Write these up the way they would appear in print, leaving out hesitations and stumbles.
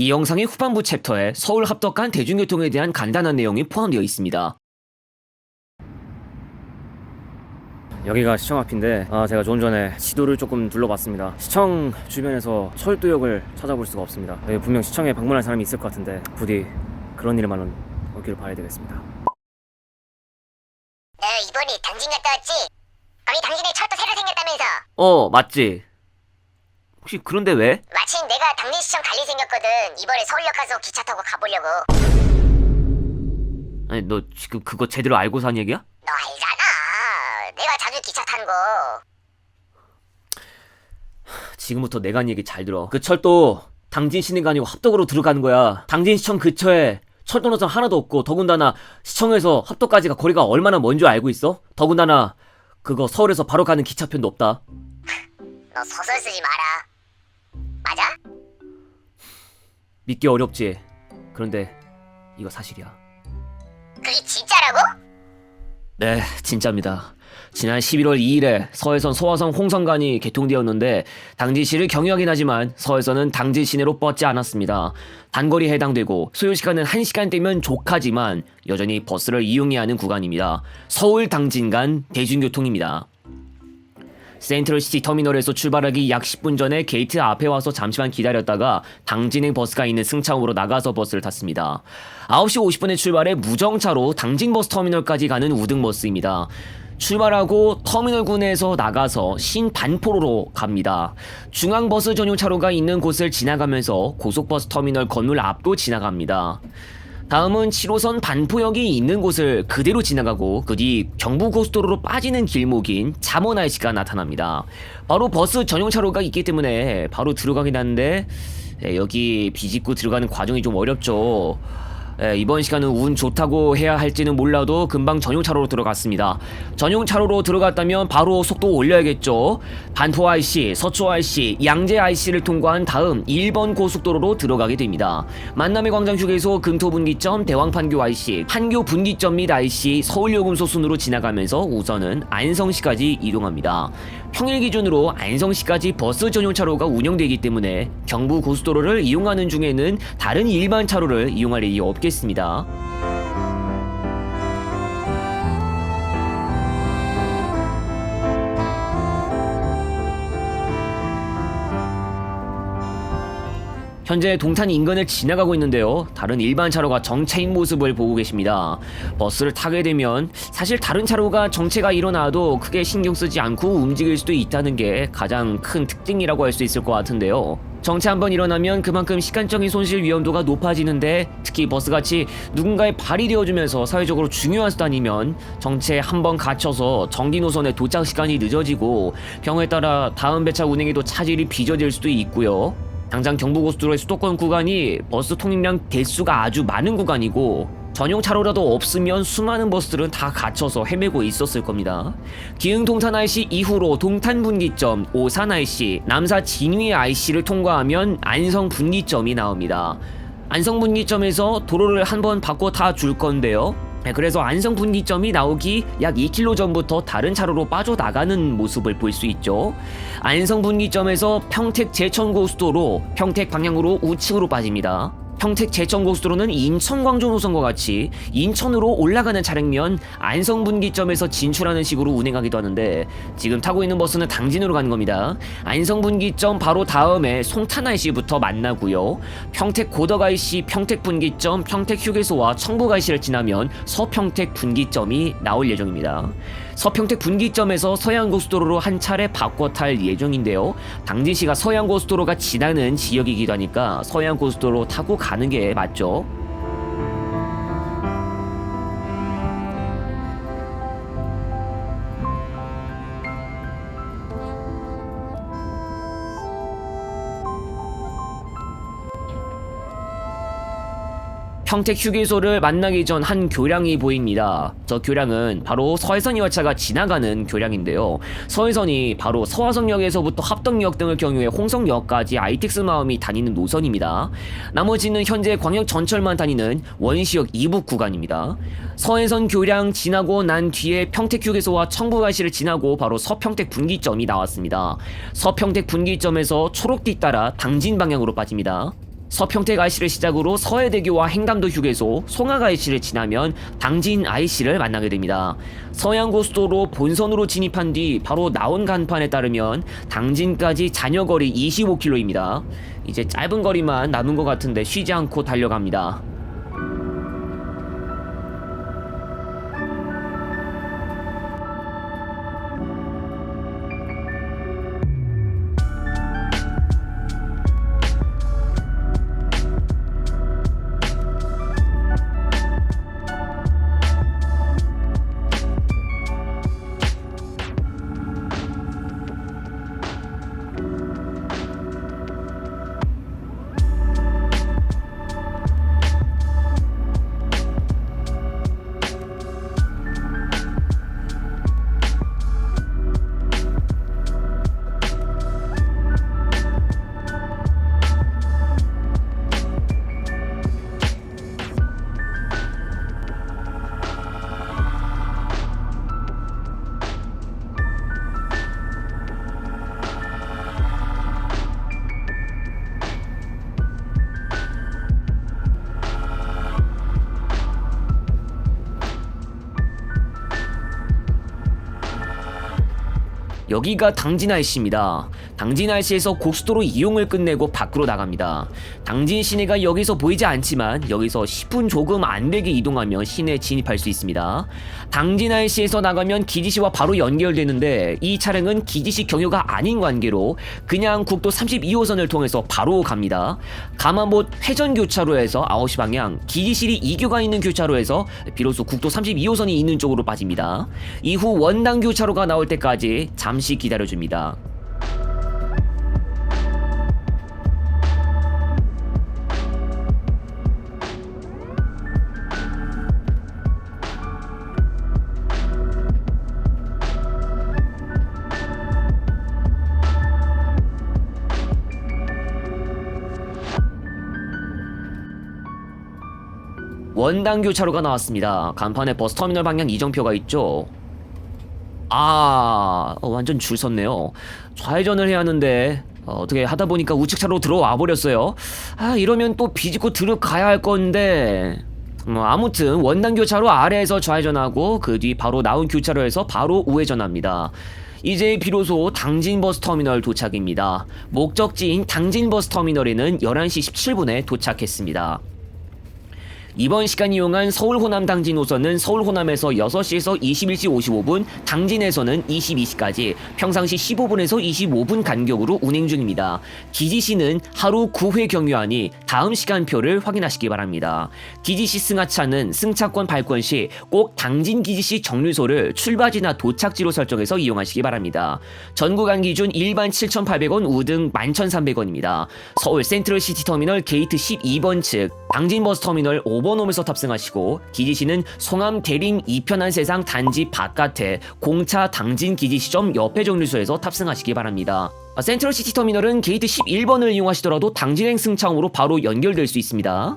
이 영상의 후반부 챕터에 서울 합덕간 대중교통에 대한 간단한 내용이 포함되어 있습니다. 여기가 시청 앞인데 제가 좀 전에 지도를 조금 둘러봤습니다. 시청 주변에서 철도역을 찾아볼 수가 없습니다. 여기 분명 시청에 방문할 사람이 있을 것 같은데 부디 그런 일만은 없기를 바라야 되겠습니다. 너 이번에 당진 갔다 왔지? 거기 당진에 철도 새로 생겼다면서? 맞지? 혹시 그런데 왜? 마침 내가 당진시청 갈 일 생겼거든. 이번에 서울역 가서 기차 타고 가보려고. 아니 너 지금 그거 제대로 알고 산 얘기야? 너 알잖아. 내가 자주 기차 탄 거. 지금부터 내가 한 얘기 잘 들어. 그 철도 당진 시내가 아니고 합덕으로 들어가는 거야. 당진시청 근처에 철도 노선 하나도 없고, 더군다나 시청에서 합덕까지가 거리가 얼마나 먼 줄 알고 있어? 더군다나 그거 서울에서 바로 가는 기차편도 없다. 너 소설 쓰지 마라. 맞아? 믿기 어렵지. 그런데 이거 사실이야. 그게 진짜라고? 네, 진짜입니다. 지난 11월 2일에 서해선 소화선 홍성간이 개통되었는데 당진시를 경유하긴 하지만 서해선은 당진 시내로 뻗지 않았습니다. 단거리에 해당되고 소요시간은 1시간대면 족하지만 여전히 버스를 이용해야 하는 구간입니다. 서울 당진 간 대중교통입니다. 센트럴시티 터미널에서 출발하기 약 10분 전에 게이트 앞에 와서 잠시만 기다렸다가 당진행 버스가 있는 승차원으로 나가서 버스를 탔습니다. 9시 50분에 출발해 무정차로 당진버스 터미널까지 가는 우등버스입니다. 출발하고 터미널군에서 나가서 신반포로로 갑니다. 중앙버스 전용 차로가 있는 곳을 지나가면서 고속버스 터미널 건물 앞도 지나갑니다. 다음은 7호선 반포역이 있는 곳을 그대로 지나가고 그 뒤 경부고속도로로 빠지는 길목인 잠원IC가 나타납니다. 바로 버스 전용 차로가 있기 때문에 바로 들어가긴 하는데 여기 비집고 들어가는 과정이 좀 어렵죠. 이번 시간은 운 좋다고 해야 할지는 몰라도 금방 전용 차로로 들어갔습니다. 전용 차로로 들어갔다면 바로 속도 올려야겠죠. 반포 IC, 서초 IC, 양재 IC를 통과한 다음 1번 고속도로로 들어가게 됩니다. 만남의 광장 휴게소, 금토분기점, 대왕판교 IC, 판교 분기점 및 IC, 서울요금소 순으로 지나가면서 우선은 안성시까지 이동합니다. 평일 기준으로 안성시까지 버스 전용 차로가 운영되기 때문에 경부 고속도로를 이용하는 중에는 다른 일반 차로를 이용할 일이 없겠습니다. 현재 동탄 인근을 지나가고 있는데요. 다른 일반 차로가 정체인 모습을 보고 계십니다. 버스를 타게 되면 사실 다른 차로가 정체가 일어나도 크게 신경 쓰지 않고 움직일 수도 있다는 게 가장 큰 특징이라고 할 수 있을 것 같은데요. 정체 한번 일어나면 그만큼 시간적인 손실 위험도가 높아지는데, 특히 버스같이 누군가의 발이 되어주면서 사회적으로 중요한 수단이면 정체 한번 갇혀서 정기 노선의 도착 시간이 늦어지고 경우에 따라 다음 배차 운행에도 차질이 빚어질 수도 있고요. 당장 경부고속도로의 수도권 구간이 버스 통행량 대수가 아주 많은 구간이고 전용 차로라도 없으면 수많은 버스들은 다 갇혀서 헤매고 있었을 겁니다. 기흥 동탄 IC 이후로 동탄 분기점, 오산 IC, 남사 진위 IC를 통과하면 안성 분기점이 나옵니다. 안성 분기점에서 도로를 한번 바꿔 타 줄 건데요. 그래서 안성 분기점이 나오기 약 2km 전부터 다른 차로로 빠져나가는 모습을 볼 수 있죠. 안성 분기점에서 평택 제천고속도로 평택 방향으로 우측으로 빠집니다. 평택 제천고속도로는 인천 광주 노선과 같이 인천으로 올라가는 차량면 안성 분기점에서 진출하는 식으로 운행하기도 하는데, 지금 타고 있는 버스는 당진으로 가는 겁니다. 안성 분기점 바로 다음에 송탄 IC부터 만나고요. 평택 고덕 IC, 평택 분기점, 평택 휴게소와 청북 IC를 지나면 서평택 분기점이 나올 예정입니다. 서평택 분기점에서 서해안고속도로로 한 차례 바꿔 탈 예정인데요. 당진시가 서해안고속도로가 지나는 지역이기도 하니까 서해안고속도로 타고 가는 게 맞죠. 평택 휴게소를 만나기 전 한 교량이 보입니다. 저 교량은 바로 서해선 열차가 지나가는 교량인데요. 서해선이 바로 서화성역에서부터 합덕역 등을 경유해 홍성역까지 ITX 마음이 다니는 노선입니다. 나머지는 현재 광역 전철만 다니는 원시역 이북 구간입니다. 서해선 교량 지나고 난 뒤에 평택 휴게소와 청북 IC를 지나고 바로 서평택 분기점이 나왔습니다. 서평택 분기점에서 초록띠 따라 당진 방향으로 빠집니다. 서평택 IC를 시작으로 서해대교와 행담도 휴게소, 송악 IC를 지나면 당진 IC를 만나게 됩니다. 서해안고속도로 본선으로 진입한 뒤 바로 나온 간판에 따르면 당진까지 잔여거리 25km입니다. 이제 짧은 거리만 남은 것 같은데 쉬지 않고 달려갑니다. 여기가 당진 IC입니다. 당진 IC에서 고속도로 이용을 끝내고 밖으로 나갑니다. 당진 시내가 여기서 보이지 않지만 여기서 10분 조금 안 되게 이동하면 시내에 진입할 수 있습니다. 당진 IC에서 나가면 기지시와 바로 연결되는데 이 차량은 기지시 경유가 아닌 관계로 그냥 국도 32호선을 통해서 바로 갑니다. 가마못 회전교차로에서 9시 방향, 기지실이 2교가 있는 교차로에서 비로소 국도 32호선이 있는 쪽으로 빠집니다. 이후 원당교차로가 나올 때까지 잠시 기다려줍니다. 원당교차로가 나왔습니다. 간판에 버스터미널 방향 이정표가 있죠. 완전 줄 섰네요. 좌회전을 해야 하는데 어떻게 하다 보니까 우측차로 들어와 버렸어요. 이러면 또 비집고 들어가야 할 건데 아무튼 원당교차로 아래에서 좌회전하고 그 뒤 바로 나온 교차로에서 바로 우회전합니다. 이제 비로소 당진버스터미널 도착입니다. 목적지인 당진버스터미널에는 11시 17분에 도착했습니다. 이번 시간 이용한 서울 호남 당진 노선은 서울 호남에서 6시에서 21시 55분, 당진에서는 22시까지 평상시 15분에서 25분 간격으로 운행 중입니다. 기지시는 하루 9회 경유하니 다음 시간표를 확인하시기 바랍니다. 기지시 승하차는 승차권 발권 시 꼭 당진 기지시 정류소를 출발지나 도착지로 설정해서 이용하시기 바랍니다. 전 구간 기준 일반 7,800원, 우등 11,300원입니다. 서울 센트럴시티터미널 게이트 12번 측 당진버스터미널 5번홈에서 탑승하시고 기지시는 송암 대림 이편한 세상 단지 바깥에 공차 당진 기지시점 옆에 정류소에서 탑승하시기 바랍니다. 센트럴시티터미널은 게이트 11번을 이용하시더라도 당진행 승차원으로 바로 연결될 수 있습니다.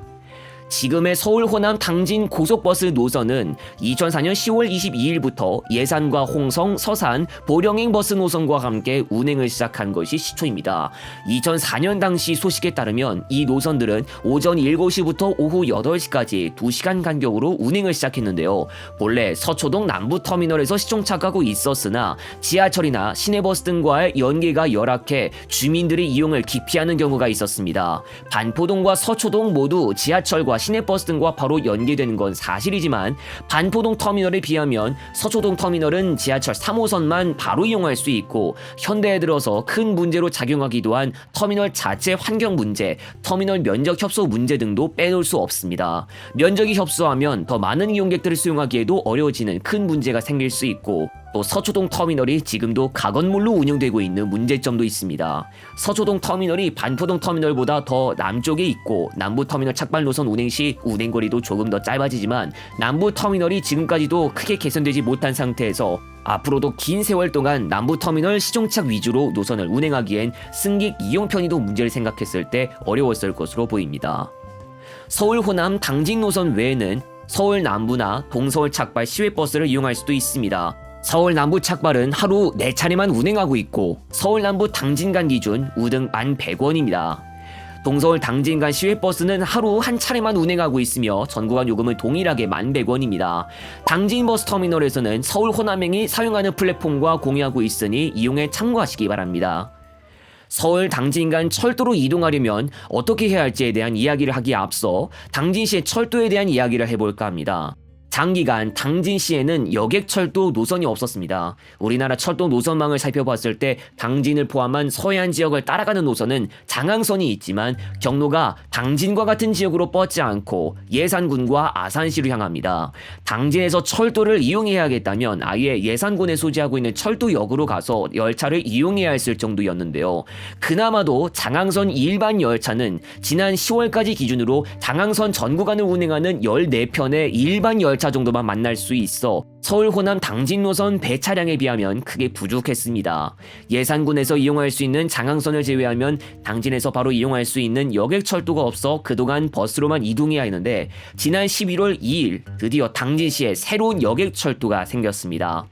지금의 서울 호남 당진 고속버스 노선은 2004년 10월 22일부터 예산과 홍성, 서산, 보령행 버스 노선과 함께 운행을 시작한 것이 시초입니다. 2004년 당시 소식에 따르면 이 노선들은 오전 7시부터 오후 8시까지 2시간 간격으로 운행을 시작했는데요. 본래 서초동 남부터미널에서 시종착하고 있었으나 지하철이나 시내버스 등과의 연계가 열악해 주민들의 이용을 기피하는 경우가 있었습니다. 반포동과 서초동 모두 지하철과 시내버스 등과 바로 연계되는 건 사실이지만 반포동 터미널에 비하면 서초동 터미널은 지하철 3호선만 바로 이용할 수 있고 현대에 들어서 큰 문제로 작용하기도 한 터미널 자체 환경 문제, 터미널 면적 협소 문제 등도 빼놓을 수 없습니다. 면적이 협소하면 더 많은 이용객들을 수용하기에도 어려워지는 큰 문제가 생길 수 있고 또 서초동 터미널이 지금도 가건물로 운영되고 있는 문제점도 있습니다. 서초동 터미널이 반포동 터미널보다 더 남쪽에 있고 남부 터미널 착발 노선 운행 시 운행거리도 조금 더 짧아지지만 남부 터미널이 지금까지도 크게 개선되지 못한 상태에서 앞으로도 긴 세월 동안 남부 터미널 시종착 위주로 노선을 운행하기엔 승객 이용 편의도 문제를 생각했을 때 어려웠을 것으로 보입니다. 서울 호남 당진 노선 외에는 서울 남부나 동서울 착발 시외버스를 이용할 수도 있습니다. 서울 남부 착발은 하루 4차례만 운행하고 있고 서울 남부 당진간 기준 우등 1,100원입니다. 동서울 당진 간 시외버스는 하루 한 차례만 운행하고 있으며 전 구간 요금은 동일하게 11,100원입니다. 당진 버스터미널에서는 서울 호남행이 사용하는 플랫폼과 공유하고 있으니 이용에 참고하시기 바랍니다. 서울 당진 간 철도로 이동하려면 어떻게 해야 할지에 대한 이야기를 하기에 앞서 당진시의 철도에 대한 이야기를 해볼까 합니다. 장기간 당진시에는 여객철도 노선이 없었습니다. 우리나라 철도 노선망을 살펴봤을 때 당진을 포함한 서해안 지역을 따라가는 노선은 장항선이 있지만 경로가 당진과 같은 지역으로 뻗지 않고 예산군과 아산시로 향합니다. 당진에서 철도를 이용해야겠다면 아예 예산군에 소지하고 있는 철도역으로 가서 열차를 이용해야 했을 정도였는데요. 그나마도 장항선 일반 열차는 지난 10월까지 기준으로 장항선 전 구간을 운행하는 14편의 일반 열차 정도만 만날 수 있어 서울 호남 당진 노선 배 차량에 비하면 크게 부족했습니다. 예산군에서 이용할 수 있는 장항선을 제외하면 당진에서 바로 이용할 수 있는 여객철도가 없어 그동안 버스로만 이동해야 했는데 지난 11월 2일 드디어 당진시에 새로운 여객철도가 생겼습니다.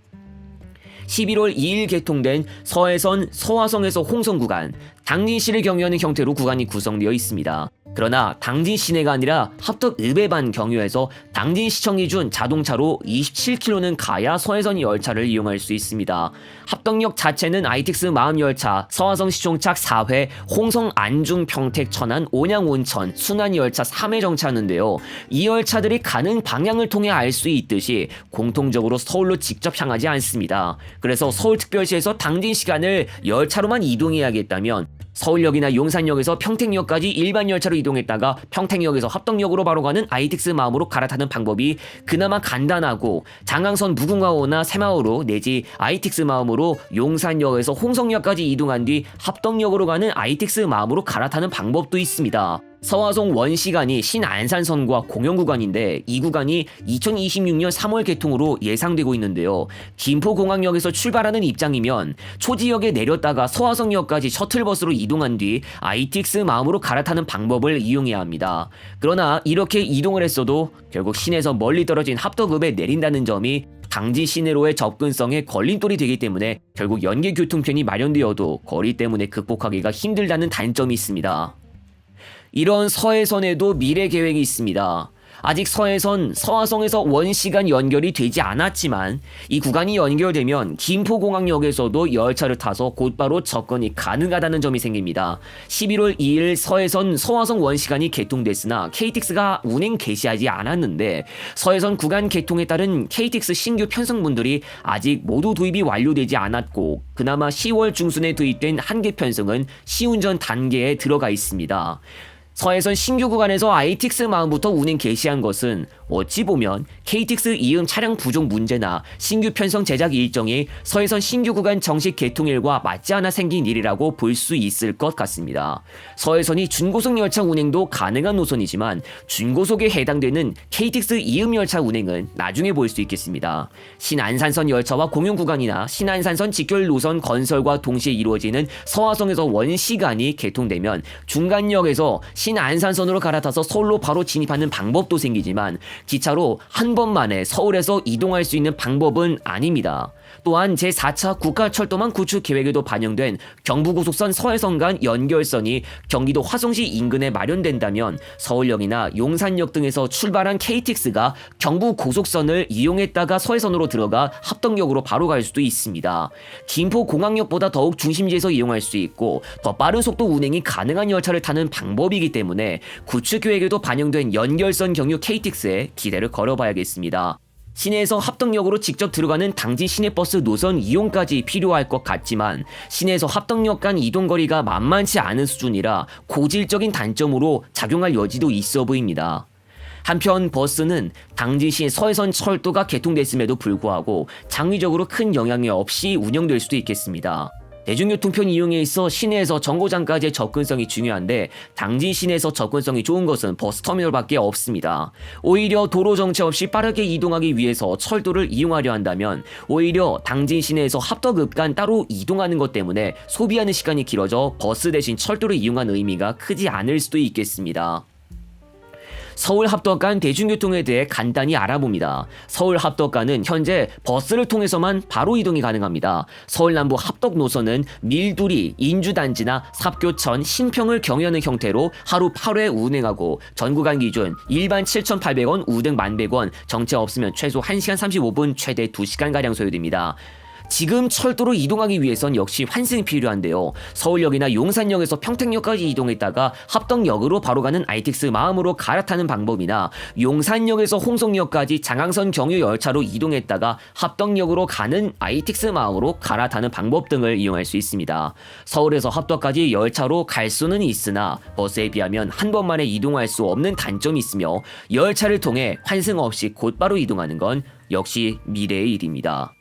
11월 2일 개통된 서해선 서화성에서 홍성 구간, 당진시를 경유하는 형태로 구간이 구성되어 있습니다. 그러나 당진 시내가 아니라 합덕읍에반 경유해서 당진시청 기준 자동차로 27km는 가야 서해선 열차를 이용할 수 있습니다. 합덕역 자체는 ITX 마음열차, 서화성 시종착 4회, 홍성 안중 평택 천안 온양 온천 순환 열차 3회 정차하는데요. 이 열차들이 가는 방향을 통해 알 수 있듯이 공통적으로 서울로 직접 향하지 않습니다. 그래서 서울특별시에서 당진 시간을 열차로만 이동해야겠다면 서울역이나 용산역에서 평택역까지 일반 열차로 이동했다가 평택역에서 합덕역으로 바로 가는 ITX 마음으로 갈아타는 방법이 그나마 간단하고 장항선 무궁화호나 새마을호 내지 ITX 마음으로 용산역에서 홍성역까지 이동한 뒤 합덕역으로 가는 ITX 마음으로 갈아타는 방법도 있습니다. 서화성 원시간이 신안산선과 공영 구간인데 이 구간이 2026년 3월 개통으로 예상되고 있는데요. 김포공항역에서 출발하는 입장이면 초지역에 내렸다가 서화성역까지 셔틀버스로 이동한 뒤 ITX 마음으로 갈아타는 방법을 이용해야 합니다. 그러나 이렇게 이동을 했어도 결국 시내에서 멀리 떨어진 합덕읍에 내린다는 점이 당진 시내로의 접근성에 걸림돌이 되기 때문에 결국 연계 교통편이 마련되어도 거리 때문에 극복하기가 힘들다는 단점이 있습니다. 이런 서해선에도 미래 계획이 있습니다. 아직 서해선, 서화성에서 원시간 연결이 되지 않았지만 이 구간이 연결되면 김포공항역에서도 열차를 타서 곧바로 접근이 가능하다는 점이 생깁니다. 11월 2일 서해선, 서화성 원시간이 개통됐으나 KTX가 운행 개시하지 않았는데 서해선 구간 개통에 따른 KTX 신규 편성분들이 아직 모두 도입이 완료되지 않았고 그나마 10월 중순에 도입된 한계 편성은 시운전 단계에 들어가 있습니다. 서해선 신규 구간에서 ITX 마음부터 운행 개시한 것은 어찌 보면 KTX 이음 차량 부족 문제나 신규 편성 제작 일정이 서해선 신규 구간 정식 개통일과 맞지 않아 생긴 일이라고 볼 수 있을 것 같습니다. 서해선이 준고속 열차 운행도 가능한 노선이지만 준고속에 해당되는 KTX 이음 열차 운행은 나중에 볼 수 있겠습니다. 신안산선 열차와 공용 구간이나 신안산선 직결 노선 건설과 동시에 이루어지는 서화성에서 원시간이 개통되면 중간역에서 신안산선으로 갈아타서 서울로 바로 진입하는 방법도 생기지만 기차로 한 번만에 서울에서 이동할 수 있는 방법은 아닙니다. 또한 제4차 국가철도망 구축 계획에도 반영된 경부고속선 서해선 간 연결선이 경기도 화성시 인근에 마련된다면 서울역이나 용산역 등에서 출발한 KTX가 경부고속선을 이용했다가 서해선으로 들어가 합덕역으로 바로 갈 수도 있습니다. 김포공항역보다 더욱 중심지에서 이용할 수 있고 더 빠른 속도 운행이 가능한 열차를 타는 방법이기 때문에 구축 계획에도 반영된 연결선 경유 KTX에 기대를 걸어봐야겠습니다. 시내에서 합덕역으로 직접 들어가는 당진 시내버스 노선 이용까지 필요할 것 같지만 시내에서 합덕역 간 이동거리가 만만치 않은 수준이라 고질적인 단점으로 작용할 여지도 있어 보입니다. 한편 버스는 당진시 서해선 철도가 개통됐음에도 불구하고 장기적으로 큰 영향이 없이 운영될 수도 있겠습니다. 대중교통편 이용에 있어 시내에서 정거장까지의 접근성이 중요한데 당진 시내에서 접근성이 좋은 것은 버스터미널밖에 없습니다. 오히려 도로 정체 없이 빠르게 이동하기 위해서 철도를 이용하려 한다면 오히려 당진 시내에서 합덕읍 간 따로 이동하는 것 때문에 소비하는 시간이 길어져 버스 대신 철도를 이용한 의미가 크지 않을 수도 있겠습니다. 서울 합덕간 대중교통에 대해 간단히 알아봅니다. 서울 합덕간은 현재 버스를 통해서만 바로 이동이 가능합니다. 서울 남부 합덕 노선은 밀두리, 인주단지나 삽교천, 신평을 경유하는 형태로 하루 8회 운행하고 전 구간 기준 일반 7,800원, 우등 1,100원, 정체 없으면 최소 1시간 35분, 최대 2시간가량 소요됩니다. 지금 철도로 이동하기 위해선 역시 환승이 필요한데요. 서울역이나 용산역에서 평택역까지 이동했다가 합덕역으로 바로 가는 ITX 마음으로 갈아타는 방법이나 용산역에서 홍성역까지 장항선 경유 열차로 이동했다가 합덕역으로 가는 ITX 마음으로 갈아타는 방법 등을 이용할 수 있습니다. 서울에서 합덕까지 열차로 갈 수는 있으나 버스에 비하면 한 번만에 이동할 수 없는 단점이 있으며 열차를 통해 환승 없이 곧바로 이동하는 건 역시 미래의 일입니다.